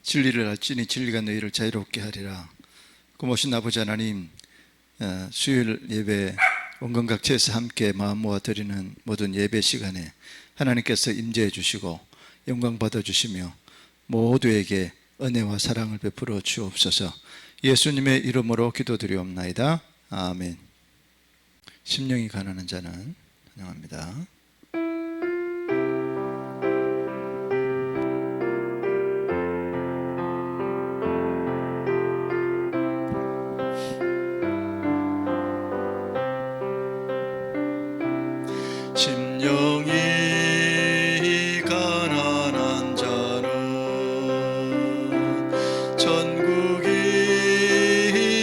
진리를 알지니 진리가 너희를 자유롭게 하리라. 고모신 아버지 하나님, 수요일 예배 원건각처에서 함께 마음 모아 드리는 모든 예배 시간에 하나님께서 임재해 주시고 영광 받아 주시며 모두에게 은혜와 사랑을 베풀어 주옵소서. 예수님의 이름으로 기도드리옵나이다. 아멘. 심령이 가난한 자는 환영합니다. 심령이 가난한 자는 천국이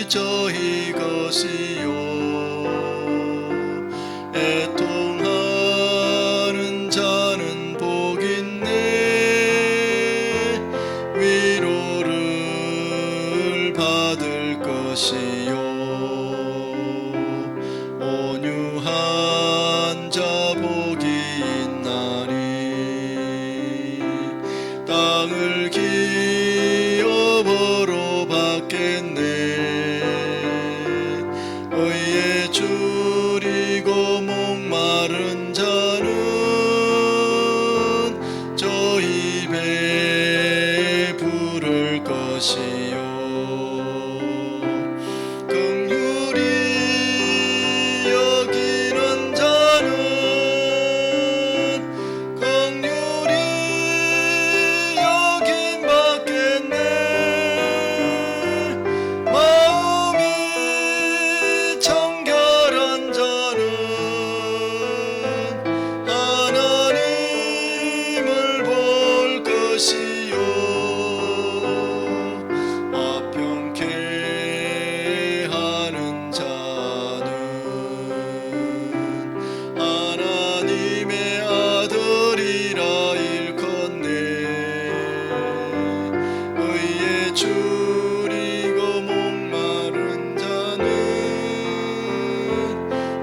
저희 것이요, 애통하는 자는 복 있네. 위로를 받을 것이요, 온유한 자 복이 있나니. 땅을 기업으로 받겠네. 의에 줄이고 목마른 자는 저희 배에 부를 것이요, 긍휼히 여기는 자는 긍휼히 여김 받겠네. 마음이 청결한 자는 하나님을 볼 것이요, 화평케 하는 자는 하나님의 아들이라 일컫네. 의에 줄이고 목마른 자는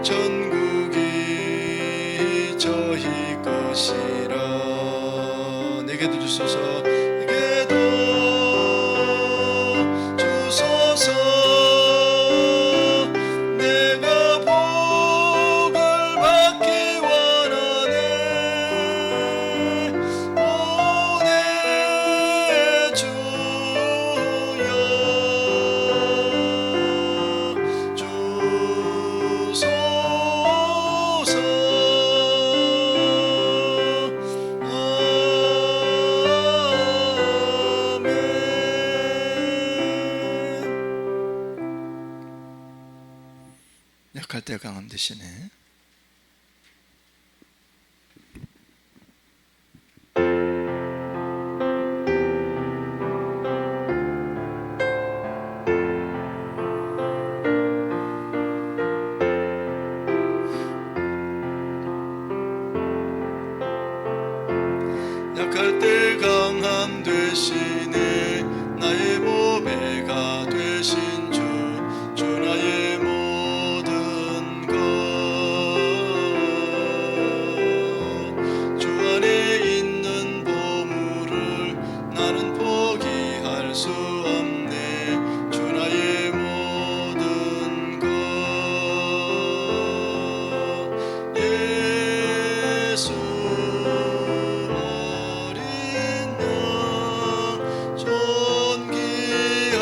천국이 저희 것이라. 내게도 주소서, 내게도 주소서. 내가 복을 받기 원하네. 오 내 주여, 주소서. 약할 때 강함 되시네. 약할 때 강함 되시네. 나의 보배가 되신 주, 주 나의 모든 것. 주 안에 있는 보물을 나는 포기할 수 없네. 주 나의 모든 것. 예수 어린 양 존귀한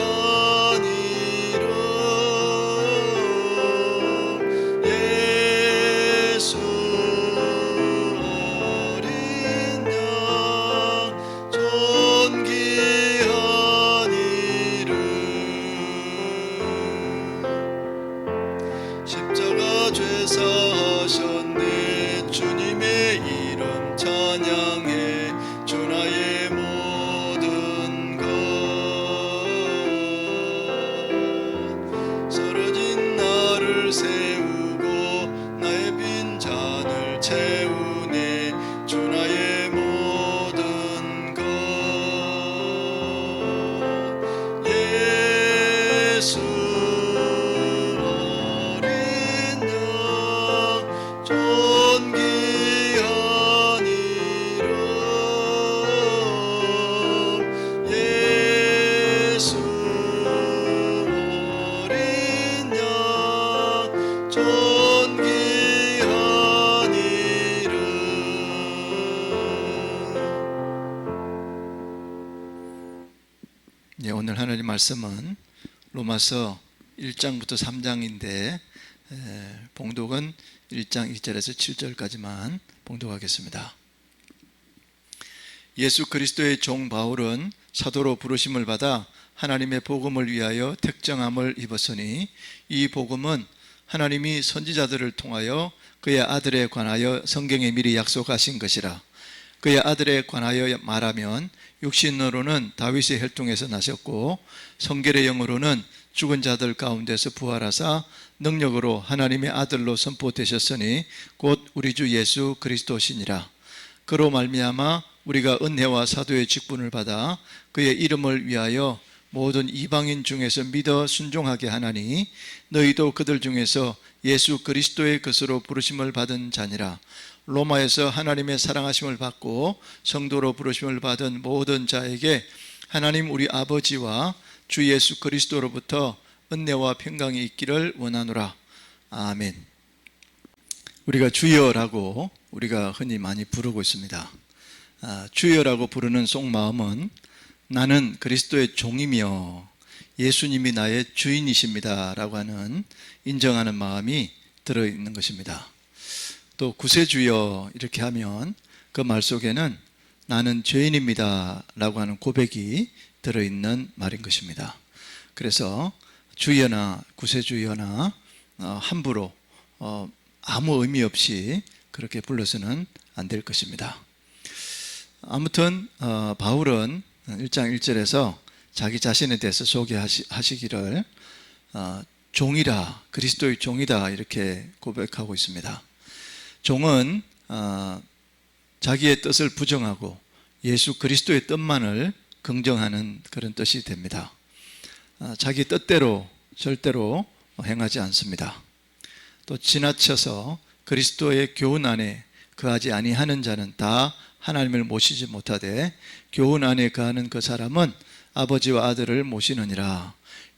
오늘 하나님 말씀은 로마서 1장부터 3장인데 봉독은 1장 1절에서 7절까지만 봉독하겠습니다. 예수 그리스도의 종 바울은 사도로 부르심을 받아 하나님의 복음을 위하여 택정함을 입었으니 이 복음은 하나님이 선지자들을 통하여 그의 아들에 관하여 성경에 미리 약속하신 것이라. 그의 아들에 관하여 말하면 육신으로는 다윗의 혈통에서 나셨고 성결의 영으로는 죽은 자들 가운데서 부활하사 능력으로 하나님의 아들로 선포되셨으니 곧 우리 주 예수 그리스도시니라. 그로 말미암아 우리가 은혜와 사도의 직분을 받아 그의 이름을 위하여 모든 이방인 중에서 믿어 순종하게 하나니 너희도 그들 중에서 예수 그리스도의 것으로 부르심을 받은 자니라. 로마에서 하나님의 사랑하심을 받고 성도로 부르심을 받은 모든 자에게 하나님 우리 아버지와 주 예수 그리스도로부터 은혜와 평강이 있기를 원하노라. 아멘. 우리가 주여라고 우리가 흔히 많이 부르고 있습니다. 주여라고 부르는 속마음은 나는 그리스도의 종이며 예수님이 나의 주인이십니다 라고 하는 인정하는 마음이 들어있는 것입니다. 또 구세주여 이렇게 하면 그 말 속에는 나는 죄인입니다 라고 하는 고백이 들어있는 말인 것입니다. 그래서 주여나 구세주여나 함부로 아무 의미 없이 그렇게 불러서는 안 될 것입니다. 아무튼 바울은 1장 1절에서 자기 자신에 대해서 소개하시기를 종이라, 그리스도의 종이다 이렇게 고백하고 있습니다. 종은 자기의 뜻을 부정하고 예수 그리스도의 뜻만을 긍정하는 그런 뜻이 됩니다. 자기 뜻대로 절대로 행하지 않습니다. 또 지나쳐서 그리스도의 교훈 안에 거하지 아니하는 자는 다 하나님을 모시지 못하되 교훈 안에 거하는 그 사람은 아버지와 아들을 모시느니라.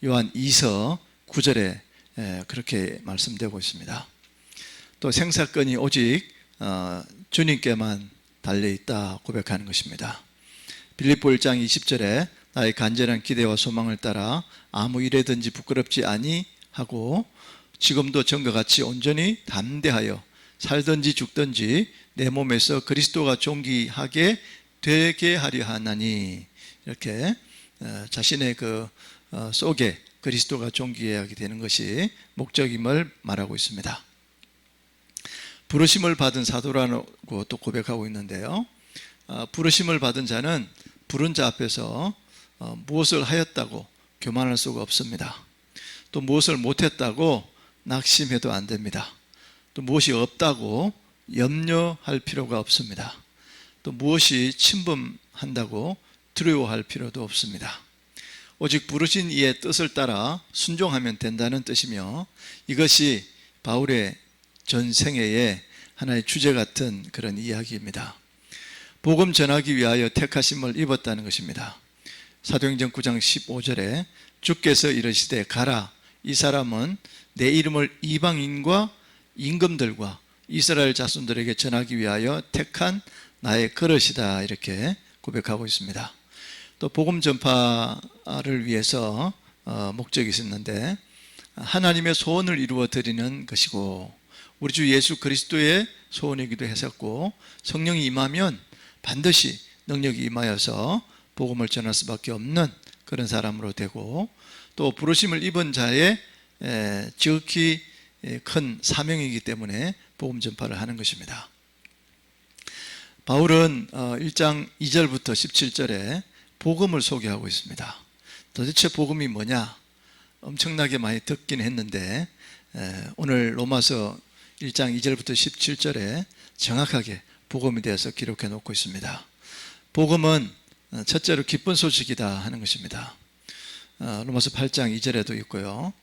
요한 2서 9절에 그렇게 말씀되고 있습니다. 또 생사건이 오직 주님께만 달려있다 고백하는 것입니다. 빌립보 1장 20절에 나의 간절한 기대와 소망을 따라 아무 일에든지 부끄럽지 아니하고 지금도 전과 같이 온전히 담대하여 살든지 죽든지 내 몸에서 그리스도가 존귀하게 되게 하려 하나니 이렇게 자신의 그 속에 그리스도가 존귀하게 되는 것이 목적임을 말하고 있습니다. 부르심을 받은 사도라고 또 고백하고 있는데요. 부르심을 받은 자는 부른 자 앞에서 무엇을 하였다고 교만할 수가 없습니다. 또 무엇을 못했다고 낙심해도 안 됩니다. 또 무엇이 없다고 염려할 필요가 없습니다. 또 무엇이 침범한다고 두려워할 필요도 없습니다. 오직 부르신 이의 뜻을 따라 순종하면 된다는 뜻이며 이것이 바울의 전생애의 하나의 주제 같은 그런 이야기입니다. 복음 전하기 위하여 택하심을 입었다는 것입니다. 사도행전 9장 15절에 주께서 이르시되 가라 이 사람은 내 이름을 이방인과 임금들과 이스라엘 자손들에게 전하기 위하여 택한 나의 그릇이다 이렇게 고백하고 있습니다. 또 복음 전파를 위해서 목적이 있었는데 하나님의 소원을 이루어 드리는 것이고 우리 주 예수 그리스도의 소원이기도 했었고 성령이 임하면 반드시 능력이 임하여서 복음을 전할 수밖에 없는 그런 사람으로 되고 또 부르심을 입은 자의 지극히 큰 사명이기 때문에 복음 전파를 하는 것입니다. 바울은 1장 2절부터 17절에 복음을 소개하고 있습니다. 도대체 복음이 뭐냐? 엄청나게 많이 듣긴 했는데 오늘 로마서 1장 2절부터 17절에 정확하게 복음에 대해서 기록해 놓고 있습니다. 복음은 첫째로 기쁜 소식이다 하는 것입니다. 로마서 8장 2절에도 있고요.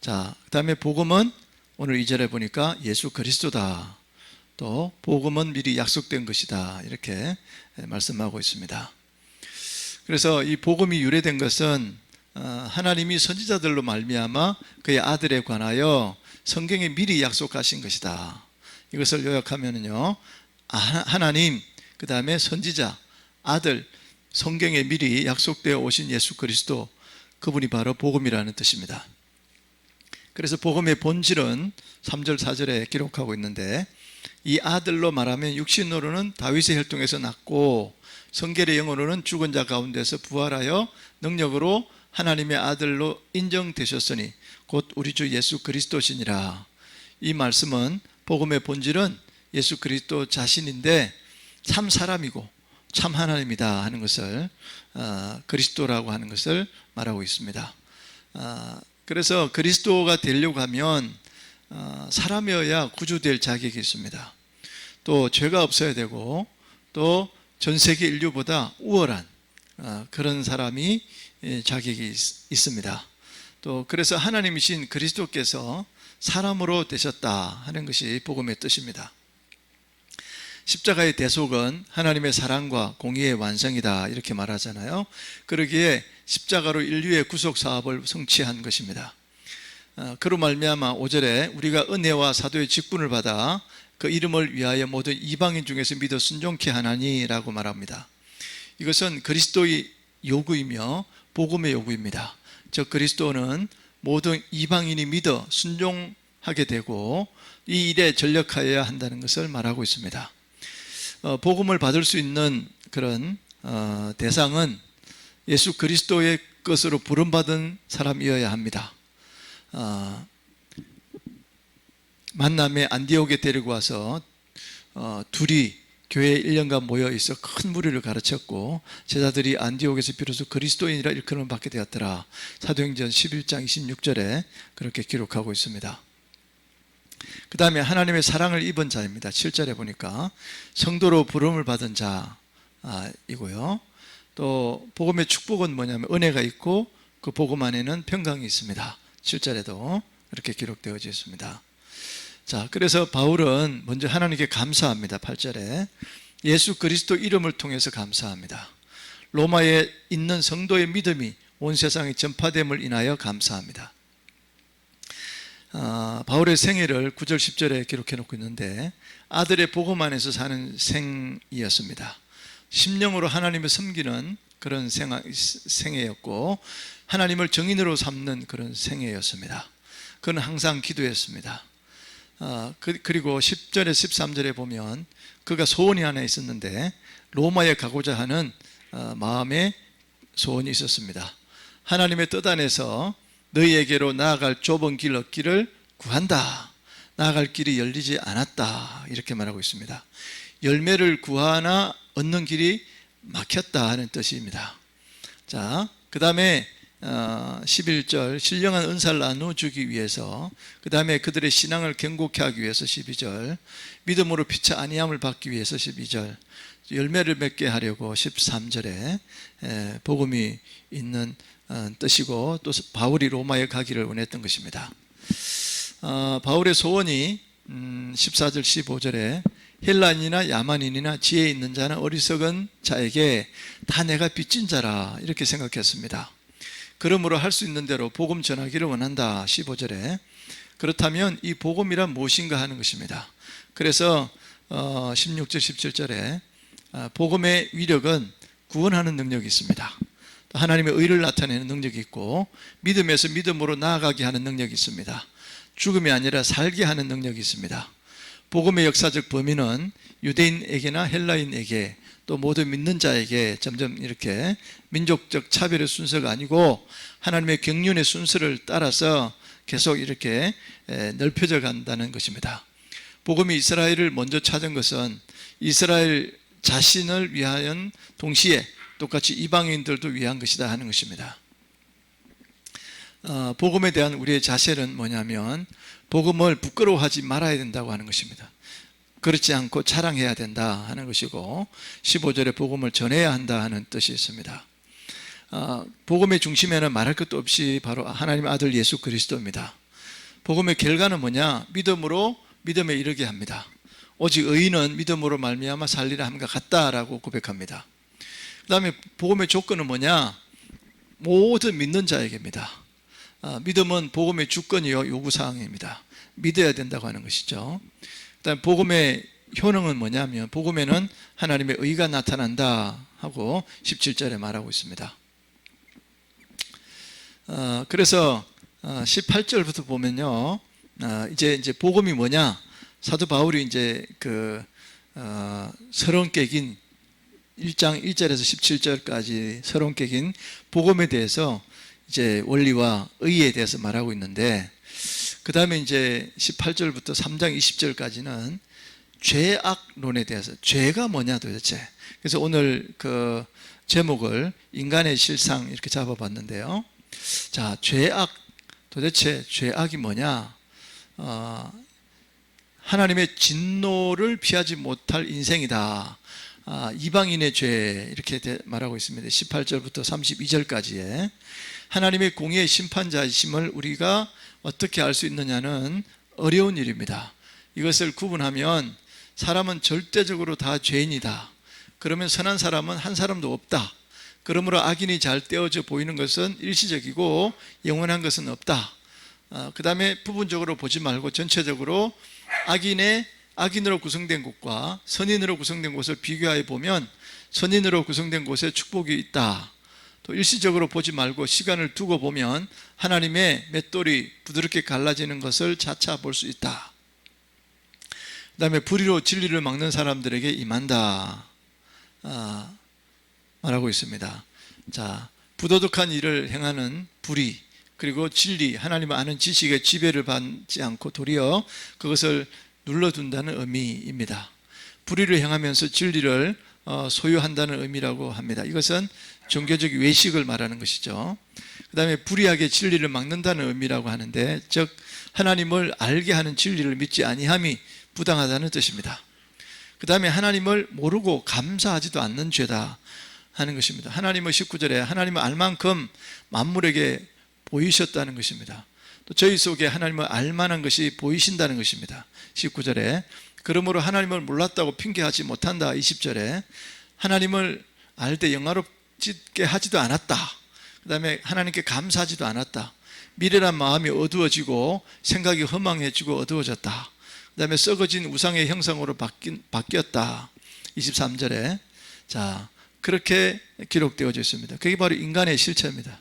자, 그 다음에 복음은 오늘 2절에 보니까 예수 그리스도다. 또 복음은 미리 약속된 것이다. 이렇게 말씀하고 있습니다. 그래서 이 복음이 유래된 것은 하나님이 선지자들로 말미암아 그의 아들에 관하여 성경에 미리 약속하신 것이다. 이것을 요약하면요, 하나님, 그 다음에 선지자, 아들, 성경에 미리 약속되어 오신 예수 그리스도, 그분이 바로 복음이라는 뜻입니다. 그래서 복음의 본질은 3절 4절에 기록하고 있는데, 이 아들로 말하면 육신으로는 다윗의 혈통에서 났고 성결의 영으로는 죽은 자 가운데서 부활하여 능력으로 하나님의 아들로 인정되셨으니 곧 우리 주 예수 그리스도시니라. 이 말씀은 복음의 본질은 예수 그리스도 자신인데 참 사람이고 참 하나님이다 하는 것을, 그리스도라고 하는 것을 말하고 있습니다. 그래서 그리스도가 되려고 하면 사람이어야 구주될 자격이 있습니다. 또 죄가 없어야 되고 또 전 세계 인류보다 우월한 그런 사람이 자격이 있습니다. 또 그래서 하나님이신 그리스도께서 사람으로 되셨다 하는 것이 복음의 뜻입니다. 십자가의 대속은 하나님의 사랑과 공의의 완성이다 이렇게 말하잖아요. 그러기에 십자가로 인류의 구속 사업을 성취한 것입니다. 그로 말미암아 5절에 우리가 은혜와 사도의 직분을 받아 그 이름을 위하여 모든 이방인 중에서 믿어 순종케 하나니 라고 말합니다. 이것은 그리스도의 요구이며 복음의 요구입니다. 즉 그리스도는 모든 이방인이 믿어 순종하게 되고 이 일에 전력하여야 한다는 것을 말하고 있습니다. 복음을 받을 수 있는 그런 대상은 예수 그리스도의 것으로 부름받은 사람이어야 합니다. 만남에 안디옥에 데리고 와서 둘이 교회에 1년간 모여 있어 큰 무리를 가르쳤고 제자들이 안디옥에서 비로소 그리스도인이라 일컬음을 받게 되었더라. 사도행전 11장 26절에 그렇게 기록하고 있습니다. 그 다음에 하나님의 사랑을 입은 자입니다. 7절에 보니까 성도로 부름을 받은 자이고요. 또 복음의 축복은 뭐냐면 은혜가 있고 그 복음 안에는 평강이 있습니다. 7절에도 이렇게 기록되어져 있습니다. 자, 그래서 바울은 먼저 하나님께 감사합니다. 8절에 예수 그리스도 이름을 통해서 감사합니다. 로마에 있는 성도의 믿음이 온 세상에 전파됨을 인하여 감사합니다. 바울의 생애를 9절 10절에 기록해 놓고 있는데 아들의 복음 안에서 사는 생이었습니다. 심령으로 하나님을 섬기는 그런 생애였고 하나님을 정인으로 삼는 그런 생애였습니다. 그는 항상 기도했습니다. 그리고 10절에 13절에 보면 그가 소원이 하나 있었는데 로마에 가고자 하는 마음의 소원이 있었습니다. 하나님의 뜻 안에서 너희에게로 나아갈 좁은 길 얻기를 구한다. 나아갈 길이 열리지 않았다 이렇게 말하고 있습니다. 열매를 구하나 얻는 길이 막혔다 하는 뜻입니다. 자, 그 다음에 11절 신령한 은사를 나누어주기 위해서, 그 다음에 그들의 신앙을 견고케 하기 위해서 12절 믿음으로 피차 아니함을 받기 위해서 12절 열매를 맺게 하려고 13절에 복음이 있는 뜻이고 또 바울이 로마에 가기를 원했던 것입니다. 바울의 소원이 14절 15절에 헬라인이나 야만인이나 지혜 있는 자나 어리석은 자에게 다 내가 빚진 자라 이렇게 생각했습니다. 그러므로 할 수 있는 대로 복음 전하기를 원한다. 15절에 그렇다면 이 복음이란 무엇인가 하는 것입니다. 그래서 16절 17절에 복음의 위력은 구원하는 능력이 있습니다. 하나님의 의를 나타내는 능력이 있고 믿음에서 믿음으로 나아가게 하는 능력이 있습니다. 죽음이 아니라 살게 하는 능력이 있습니다. 복음의 역사적 범위는 유대인에게나 헬라인에게 또 모두 믿는 자에게 점점 이렇게 민족적 차별의 순서가 아니고 하나님의 경륜의 순서를 따라서 계속 이렇게 넓혀져 간다는 것입니다. 복음이 이스라엘을 먼저 찾은 것은 이스라엘 자신을 위하여 동시에 똑같이 이방인들도 위한 것이다 하는 것입니다. 복음에 대한 우리의 자세는 뭐냐면 복음을 부끄러워하지 말아야 된다고 하는 것입니다. 그렇지 않고 자랑해야 된다 하는 것이고 15절에 복음을 전해야 한다 하는 뜻이 있습니다. 복음의 중심에는 말할 것도 없이 바로 하나님의 아들 예수 그리스도입니다. 복음의 결과는 뭐냐? 믿음으로 믿음에 이르게 합니다. 오직 의인은 믿음으로 말미암아 살리라 함과 같다라고 고백합니다. 그 다음에 복음의 조건은 뭐냐? 모든 믿는 자에게입니다. 믿음은 복음의 주권이요 요구사항입니다. 믿어야 된다고 하는 것이죠. 그 다음에 복음의 효능은 뭐냐면 복음에는 하나님의 의가 나타난다 하고 17절에 말하고 있습니다. 그래서 18절부터 보면요, 이제 복음이 뭐냐? 사도 바울이 이제 서론께 긴 1장 1절에서 17절까지 서론께 긴 복음에 대해서 이제 원리와 의에 대해서 말하고 있는데, 그 다음에 이제 18절부터 3장 20절까지는 죄악론에 대해서, 죄가 뭐냐 도대체. 그래서 오늘 그 제목을 인간의 실상 이렇게 잡아봤는데요. 자, 도대체 죄악이 뭐냐? 하나님의 진노를 피하지 못할 인생이다. 이방인의 죄, 이렇게 말하고 있습니다. 18절부터 32절까지에 하나님의 공의의 심판자이심을 우리가 어떻게 알 수 있느냐는 어려운 일입니다. 이것을 구분하면 사람은 절대적으로 다 죄인이다. 그러면 선한 사람은 한 사람도 없다. 그러므로 악인이 잘 떼어져 보이는 것은 일시적이고 영원한 것은 없다. 그 다음에 부분적으로 보지 말고 전체적으로 악인으로 구성된 곳과 선인으로 구성된 곳을 비교해 보면 선인으로 구성된 곳에 축복이 있다. 또 일시적으로 보지 말고 시간을 두고 보면 하나님의 맷돌이 부드럽게 갈라지는 것을 차차 볼 수 있다. 그 다음에 불의로 진리를 막는 사람들에게 임한다 말하고 있습니다. 자, 부도덕한 일을 행하는 불의, 그리고 진리, 하나님을 아는 지식의 지배를 받지 않고 도리어 그것을 눌러둔다는 의미입니다. 불의를 행하면서 진리를 소유한다는 의미라고 합니다. 이것은 종교적 외식을 말하는 것이죠. 그 다음에 불의하게 진리를 막는다는 의미라고 하는데, 즉 하나님을 알게 하는 진리를 믿지 아니함이 부당하다는 뜻입니다. 그 다음에 하나님을 모르고 감사하지도 않는 죄다 하는 것입니다. 하나님은 19절에 하나님을 알 만큼 만물에게 보이셨다는 것입니다. 또 저희 속에 하나님을 알 만한 것이 보이신다는 것입니다. 19절에 그러므로 하나님을 몰랐다고 핑계하지 못한다. 20절에 하나님을 알 때 영화롭게 하지도 않았다. 그 다음에 하나님께 감사하지도 않았다. 미련한 마음이 어두워지고 생각이 허망해지고 어두워졌다. 그 다음에 썩어진 우상의 형상으로 바뀌었다. 23절에 자, 그렇게 기록되어져 있습니다. 그게 바로 인간의 실체입니다.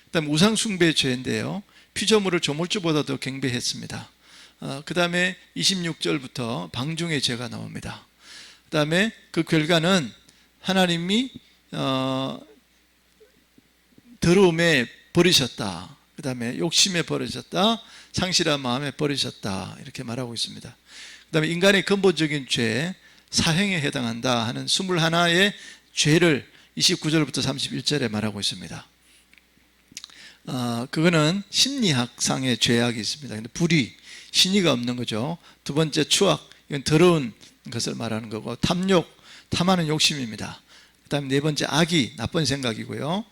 그 다음에 우상 숭배의 죄인데요, 피조물을 조물주보다 더 경배했습니다. 그 다음에 26절부터 방중의 죄가 나옵니다. 그 다음에 그 결과는 하나님이 더러움에 버리셨다. 그 다음에 욕심에 버리셨다. 상실한 마음에 버리셨다. 이렇게 말하고 있습니다. 그 다음에 인간의 근본적인 죄, 사형에 해당한다 하는 21의 죄를 29절부터 31절에 말하고 있습니다. 그거는 심리학상의 죄악이 있습니다. 근데 불의, 신의가 없는 거죠. 두 번째 추악, 이건 더러운 것을 말하는 거고, 탐욕, 탐하는 욕심입니다. 그 다음에 네 번째 악이, 나쁜 생각이고요.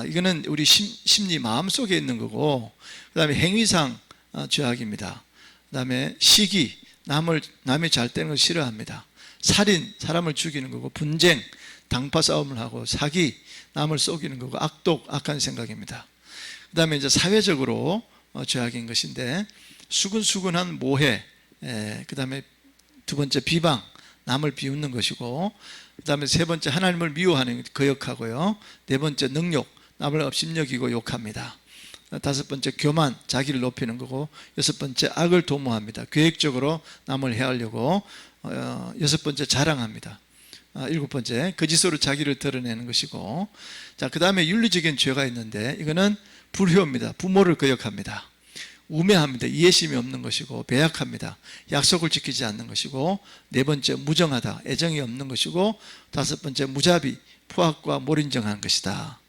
이거는 우리 심리, 마음속에 있는 거고, 그 다음에 행위상 죄악입니다. 그 다음에 시기, 남이 잘 되는 걸 싫어합니다. 살인, 사람을 죽이는 거고, 분쟁, 당파 싸움을 하고, 사기, 남을 속이는 거고, 악독, 악한 생각입니다. 그 다음에 이제 사회적으로 죄악인 것인데, 수근수근한 모해, 그 다음에 두 번째 비방, 남을 비웃는 것이고, 그 다음에 세 번째 하나님을 미워하는 거역하고요. 네 번째 능욕, 남을 업심여기고 욕합니다. 다섯 번째 교만, 자기를 높이는 거고, 여섯 번째 악을 도모합니다. 계획적으로 남을 해하려고. 여섯 번째 자랑합니다. 일곱 번째 거짓으로 자기를 드러내는 것이고, 자, 그 다음에 윤리적인 죄가 있는데, 이거는 불효입니다. 부모를 거역합니다. 우매합니다. 이해심이 없는 것이고, 배약합니다. 약속을 지키지 않는 것이고, 네 번째 무정하다. 애정이 없는 것이고, 다섯 번째 무자비, 포악과 몰인정한 것이다.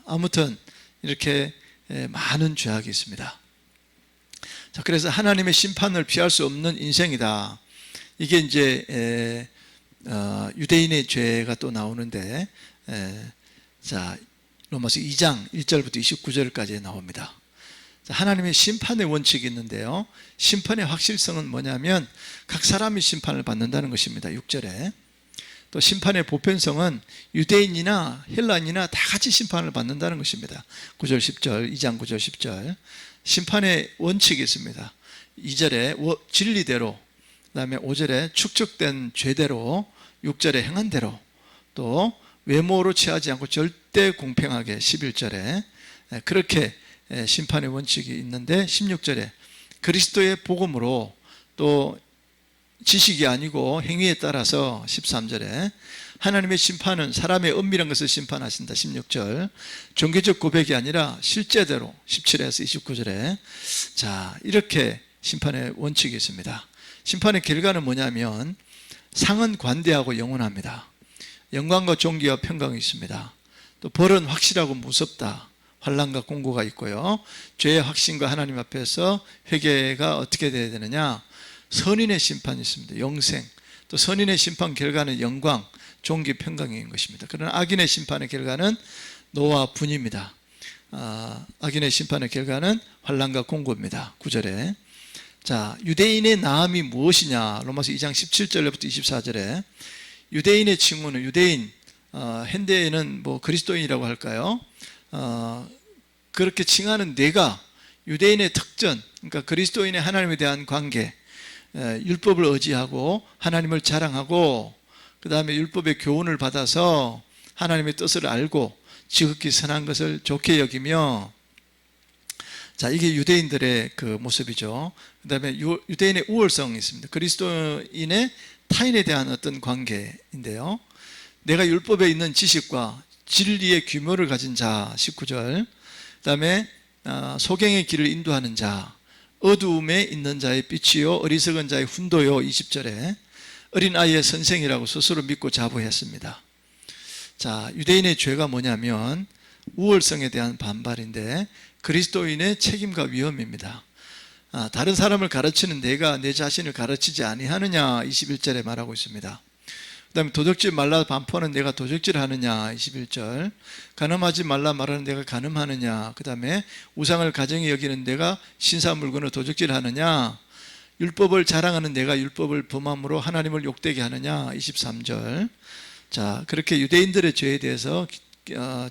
아무튼 이렇게 많은 죄악이 있습니다. 자, 그래서 하나님의 심판을 피할 수 없는 인생이다. 이게 이제 유대인의 죄가 또 나오는데, 자, 로마서 2장 1절부터 29절까지 나옵니다. 하나님의 심판의 원칙이 있는데요, 심판의 확실성은 뭐냐면 각 사람이 심판을 받는다는 것입니다. 6절에 또 심판의 보편성은 유대인이나 헬라인이나 다 같이 심판을 받는다는 것입니다. 9절 10절, 2장 9절 10절 심판의 원칙이 있습니다. 2절에 진리대로 그다음에 5절에 축적된 죄대로, 6절에 행한 대로, 또 외모로 취하지 않고 절대 공평하게 11절에 그렇게 심판의 원칙이 있는데, 16절에 그리스도의 복음으로, 또 지식이 아니고 행위에 따라서 13절에 하나님의 심판은 사람의 은밀한 것을 심판하신다 16절, 종교적 고백이 아니라 실제대로 17에서 29절에 자, 이렇게 심판의 원칙이 있습니다. 심판의 결과는 뭐냐면 상은 관대하고 영원합니다. 영광과 존귀와 평강이 있습니다. 또 벌은 확실하고 무섭다. 환난과 공고가 있고요. 죄의 확신과 하나님 앞에서 회개가 어떻게 돼야 되느냐? 선인의 심판이 있습니다. 영생. 또 선인의 심판 결과는 영광, 존귀, 평강인 것입니다. 그러나 악인의 심판의 결과는 노와 분입니다. 악인의 심판의 결과는 환난과 공고입니다. 9절에 자, 유대인의 나음이 무엇이냐? 로마서 2장 17절부터 24절에 유대인의 칭호는 유대인, 현대에는 뭐 그리스도인이라고 할까요? 그렇게 칭하는 내가 유대인의 특전, 그러니까 그리스도인의 하나님에 대한 관계, 율법을 의지하고 하나님을 자랑하고 그 다음에 율법의 교훈을 받아서 하나님의 뜻을 알고 지극히 선한 것을 좋게 여기며, 자, 이게 유대인들의 그 모습이죠. 그 다음에 유대인의 우월성이 있습니다. 그리스도인의 타인에 대한 어떤 관계인데요. 내가 율법에 있는 지식과 진리의 규모를 가진 자 19절, 그 다음에 소경의 길을 인도하는 자, 어두움에 있는 자의 빛이요 어리석은 자의 훈도요 20절에 어린아이의 선생이라고 스스로 믿고 자부했습니다. 자, 유대인의 죄가 뭐냐면 우월성에 대한 반발인데 그리스도인의 책임과 위험입니다. 다른 사람을 가르치는 내가 내 자신을 가르치지 아니하느냐 21절에 말하고 있습니다. 그 다음에 도적질 말라 반포하는 내가 도적질하느냐 21절, 간음하지 말라 말하는 내가 간음하느냐, 그 다음에 우상을 가정히 여기는 내가 신사물건을 도적질하느냐, 율법을 자랑하는 내가 율법을 범함으로 하나님을 욕되게 하느냐 23절. 자, 그렇게 유대인들의 죄에 대해서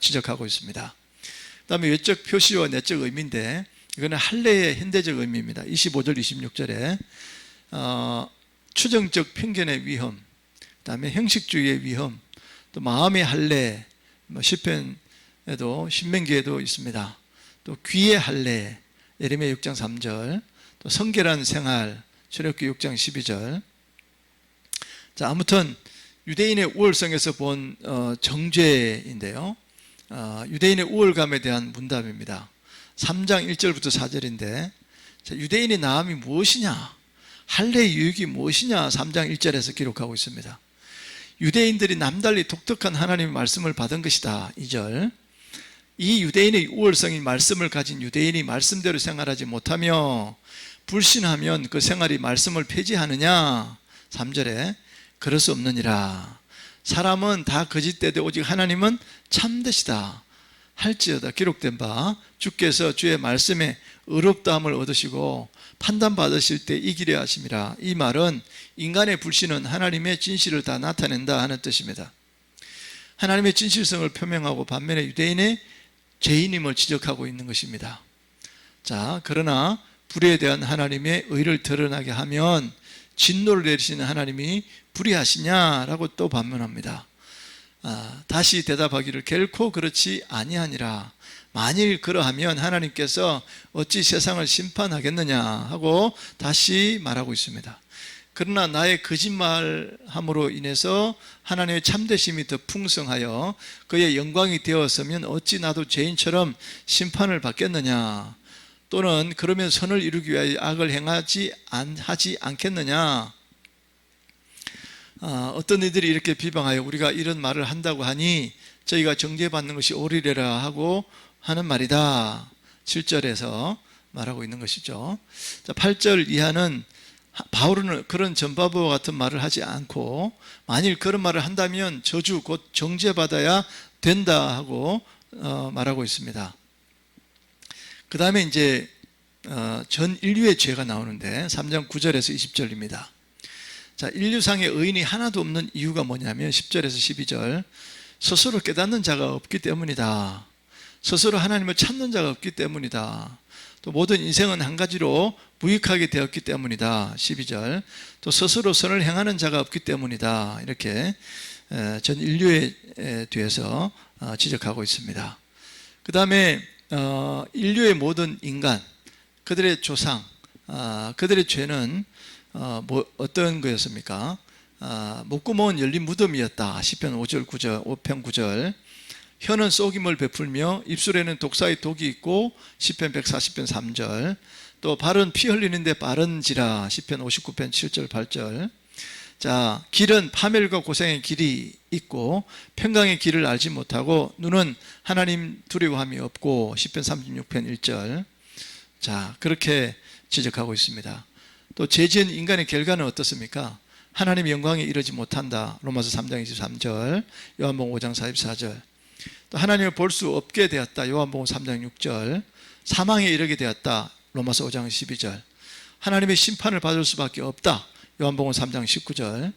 지적하고 있습니다. 그 다음에 외적 표시와 내적 의미인데 이거는 할례의 현대적 의미입니다. 25절 26절에 추정적 편견의 위험, 그 다음에 형식주의의 위험, 또 마음의 할례, 시편에도 신명기에도 있습니다. 또 귀의 할례, 예레미야 6장 3절, 또 성결한 생활, 출애굽기 6장 12절. 자, 아무튼 유대인의 우월성에서 본 정죄인데요. 유대인의 우월감에 대한 문답입니다. 3장 1절부터 4절인데 자, 유대인의 나음이 무엇이냐? 할례의 유익이 무엇이냐? 3장 1절에서 기록하고 있습니다. 유대인들이 남달리 독특한 하나님의 말씀을 받은 것이다. 2절. 이 유대인의 우월성인 말씀을 가진 유대인이 말씀대로 생활하지 못하며 불신하면 그 생활이 말씀을 폐지하느냐? 3절에 그럴 수 없느니라. 사람은 다 거짓되되 오직 하나님은 참되시다 할지어다. 기록된 바 주께서 주의 말씀에 의롭다함을 얻으시고 판단받으실 때 이기려 하심이라. 이 말은 인간의 불신은 하나님의 진실을 다 나타낸다 하는 뜻입니다. 하나님의 진실성을 표명하고 반면에 유대인의 죄인임을 지적하고 있는 것입니다. 자, 그러나 불의에 대한 하나님의 의를 드러나게 하면 진노를 내리시는 하나님이 불의하시냐라고 또 반문합니다. 다시 대답하기를 결코 그렇지 아니하니라. 만일 그러하면 하나님께서 어찌 세상을 심판하겠느냐 하고 다시 말하고 있습니다. 그러나 나의 거짓말함으로 인해서 하나님의 참되심이 더 풍성하여 그의 영광이 되었으면 어찌 나도 죄인처럼 심판을 받겠느냐, 또는 그러면 선을 이루기 위하여 악을 행하지 않겠느냐. 어떤 이들이 이렇게 비방하여 우리가 이런 말을 한다고 하니 저희가 정죄받는 것이 옳으리라 하고 하는 말이다. 7절에서 말하고 있는 것이죠. 8절 이하는 바울은 그런 전바보와 같은 말을 하지 않고 만일 그런 말을 한다면 저주 곧 정죄받아야 된다 하고 말하고 있습니다. 그 다음에 이제 전 인류의 죄가 나오는데 3장 9절에서 20절입니다. 자, 인류상의 의인이 하나도 없는 이유가 뭐냐면 10절에서 12절, 스스로 깨닫는 자가 없기 때문이다. 스스로 하나님을 찾는 자가 없기 때문이다. 또 모든 인생은 한 가지로 무익하게 되었기 때문이다. 12절. 또 스스로 선을 행하는 자가 없기 때문이다. 이렇게 전 인류에 대해서 지적하고 있습니다. 그 다음에 인류의 모든 인간, 그들의 조상, 그들의 죄는 어떤 거였습니까? 목구멍은 열린 무덤이었다. 시편 5절 9절 5편 9절. 혀는 쏘김을 베풀며 입술에는 독사의 독이 있고 시편 140편 3절. 또 발은 피 흘리는데 빠른지라 시편 59편 7절 8절. 자, 길은 파멸과 고생의 길이 있고 평강의 길을 알지 못하고 눈은 하나님 두려워함이 없고 시편 36편 1절. 자, 그렇게 지적하고 있습니다. 또 죄지은 인간의 결과는 어떻습니까? 하나님의 영광에 이르지 못한다. 로마서 3장 23절, 요한복음 5장 44절. 또 하나님을 볼 수 없게 되었다. 요한복음 3장 6절. 사망에 이르게 되었다. 로마서 5장 12절. 하나님의 심판을 받을 수밖에 없다. 요한복음 3장 19절.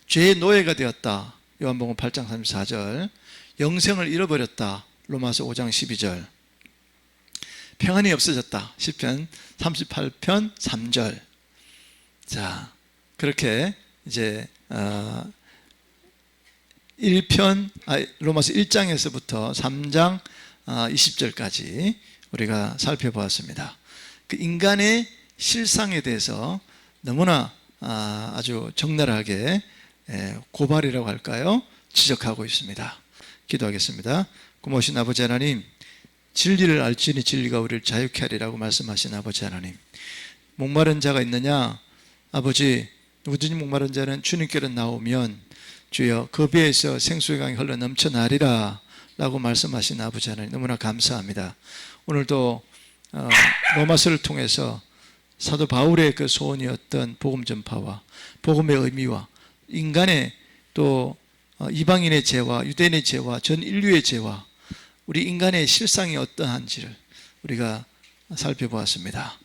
죄의 노예가 되었다. 요한복음 8장 34절. 영생을 잃어버렸다. 로마서 5장 12절. 평안이 없어졌다. 시편 38편 3절. 자, 그렇게 이제 로마서 1장에서부터 3장 20절까지 우리가 살펴보았습니다. 그 인간의 실상에 대해서 너무나 아주 적나라하게 고발이라고 할까요? 지적하고 있습니다. 기도하겠습니다. 고마우신 아버지 하나님, 진리를 알지니 진리가 우리를 자유케 하리라고 말씀하신 아버지 하나님, 목마른 자가 있느냐? 아버지, 누구든지 목마른 자는 주님께로 나오면 주여 그 배에서 생수의 강이 흘러 넘쳐나리라 라고 말씀하신 아버지 하나님, 너무나 감사합니다. 오늘도 로마서를 통해서 사도 바울의 그 소원이었던 복음 전파와 복음의 의미와 인간의 또 이방인의 죄와 유대인의 죄와 전 인류의 죄와 우리 인간의 실상이 어떠한지를 우리가 살펴보았습니다.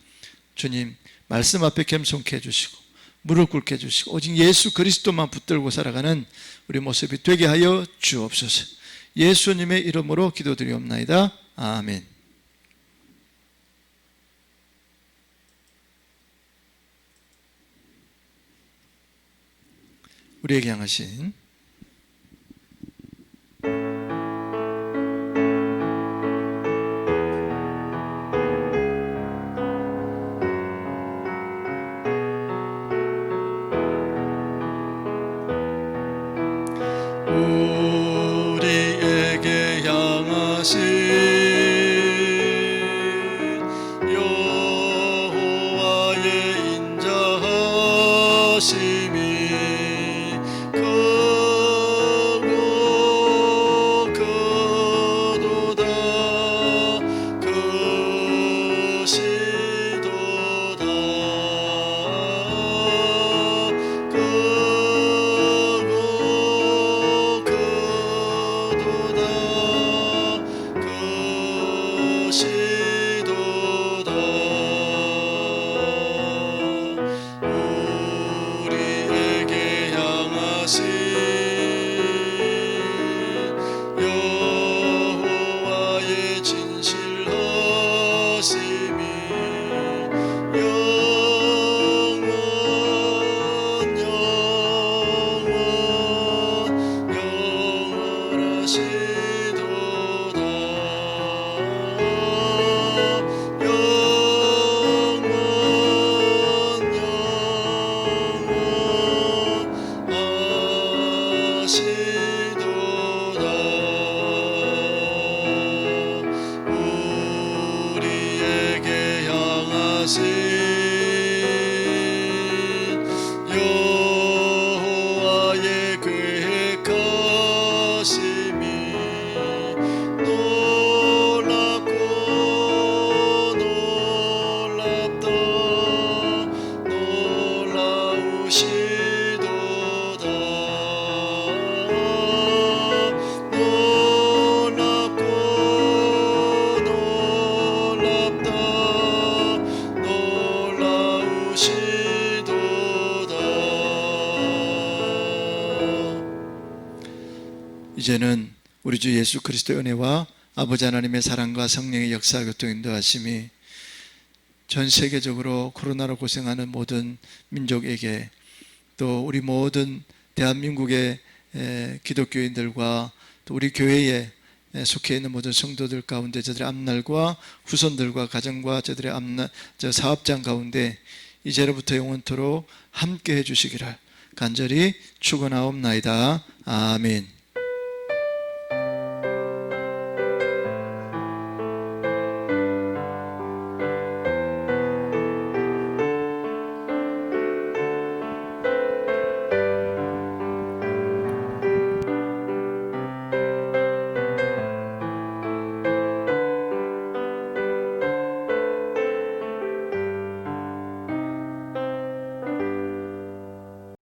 주님, 말씀 앞에 겸손케 해주시고 무릎 꿇게 해주시고 오직 예수 그리스도만 붙들고 살아가는 우리 모습이 되게 하여 주옵소서. 예수님의 이름으로 기도드리옵나이다. 아멘. 우리에게 향하신 우리에게 향하신 여호와의 인자하심이 크고 크도다. 크시도다. 우리에게 향하신 여호와의 진실하심이 영원 영원하시도다. 우리에게 향하신 여호와의 계획하심이 놀랍고 놀랍다. 놀라우시도다. 놀랍고 놀랍다. 놀라우시도다. 이제는 우리 주 예수 그리스도의 은혜와 아버지 하나님의 사랑과 성령의 역사 교통 인도하심이 전 세계적으로 코로나로 고생하는 모든 민족에게 또 우리 모든 대한민국의 기독교인들과 또 우리 교회에 속해 있는 모든 성도들 가운데 저들의 앞날과 후손들과 가정과 저들의 앞날 사업장 가운데 이제로부터 영원토록 함께 해주시기를 간절히 축원하옵나이다. 아멘.